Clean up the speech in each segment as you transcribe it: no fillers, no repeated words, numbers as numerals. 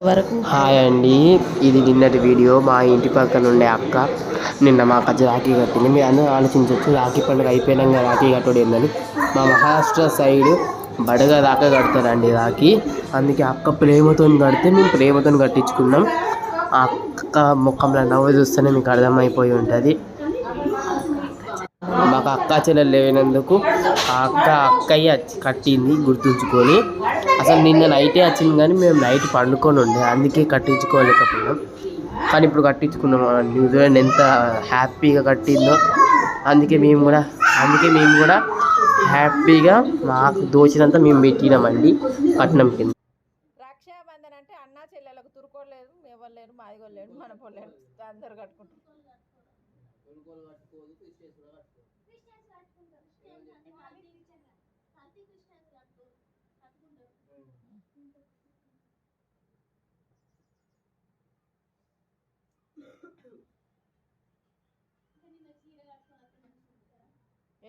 Hi అండి, ఇది నిన్నటి వీడియో. మా ఇంటి పక్కన ఉండే అక్క నిన్న మా అక్క రాఖీ కట్టింది. మీరు అందరూ ఆలోచించవచ్చు, రాఖీ పండుగ అయిపోయినాక రాఖీ కట్టడం ఏందని. మా మహారాష్ట్ర సైడ్ బడగ దాకా కడతారండి రాఖీ. అందుకే అక్క ప్రేమతో కడితే మేము ప్రేమతో కట్టించుకున్నాం. ఆ అక్క ముఖంలో నవ్వు చూస్తేనే మీకు అర్థమైపోయి ఉంటుంది. మాకు అక్క చెల్లెలు లేనందుకు ఆ అక్కయ్య కట్టింది గుర్తుంచుకొని. అసలు నిన్న నైటే వచ్చింది కానీ మేము నైట్ పండుకొని ఉండే, అందుకే కట్టించుకోలేకపోయినాం. కానీ ఇప్పుడు కట్టించుకున్నాం. న్యూజిలాండ్ ఎంత హ్యాపీగా కట్టిందో, అందుకే మేము కూడా హ్యాపీగా మాకు దోచినంత మేము పెట్టినామండి కట్నం కింద. రక్షాబంధన్ అంటే అన్నా చెల్లెలకు తురుకోలేరు, ఎవరు లేరు, మాదిగోళ్ళు లేరు, మన పోలేరు, అందరు కట్టుకుంటారు.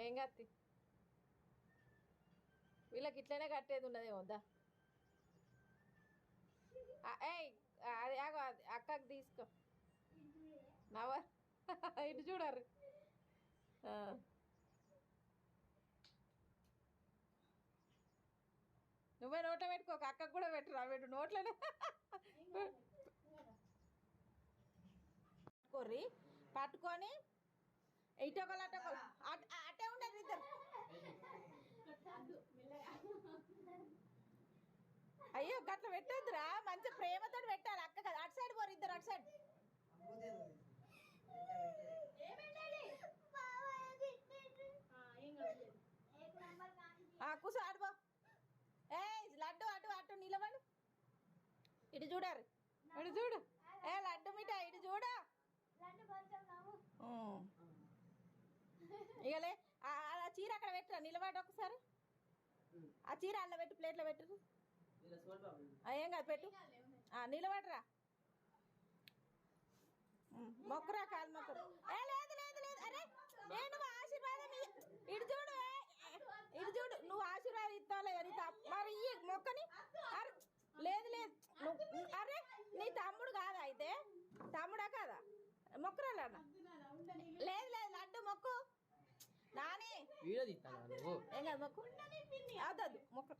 ఏం కత్తి వీళ్ళకి ఇట్లనే కట్టేది ఉన్నది వద్దా. అది అక్కకి తీసుకో నవ ఇటు చూడరు. నువ్వే నోట్లో పెట్టుకోక, అక్కకు కూడా పెట్టురా, పెట్టు నోట్లోనే కొర్రి పట్టుకొని ఇటొకలు అటొకలు అటే ఉండదు ఇద్దరు. అయ్యో గట్ల పెట్టొద్దురా, మంచి ప్రేమతో పెట్టాలి. అక్క కదా అటు సైడ్ పోరు, ఇద్దరు అటు సైడ్. కూర్చో ఆడుకో. లడ్డు అటు అటు నిలబడు, ఇటు చూడారు, ఇటు చూడు. లడ్డు మిఠా ఇటు చూడు. ఇకలే ఆ చీర అక్కడ పెట్టురా, నిలబడి ఒకసారి. ఆ చీర అల్ల పెట్టు, ప్లేట్లో పెట్టు. ఏం కాదు పెట్టు, నిలబడరా. మొక్కరా, కాలు మొక్కరు. లేదు లేదు లేదు, అరే నువ్వు ఆశీర్వాదం ఇటు చూడు, ఇటు చూడు. నువ్వు ఆశీర్వాదం ఇస్తావు లేదా మరి ఈ మొక్కని. లేదు లేదు, అరే నీ తమ్ముడు కాదా అయితే? తమ్ముడా కాదా? మొక్కరా. లేదు లేదు, లడ్డు మొక్కు నాని. ఏం కాదు మొక్కు, అదద్దు మొక్క,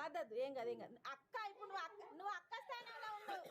అదద్దు, ఏం కాదు ఏం కాదు. అక్క ఇప్పుడు నువ్వు అక్క స్థానంలో ఉన్నావు.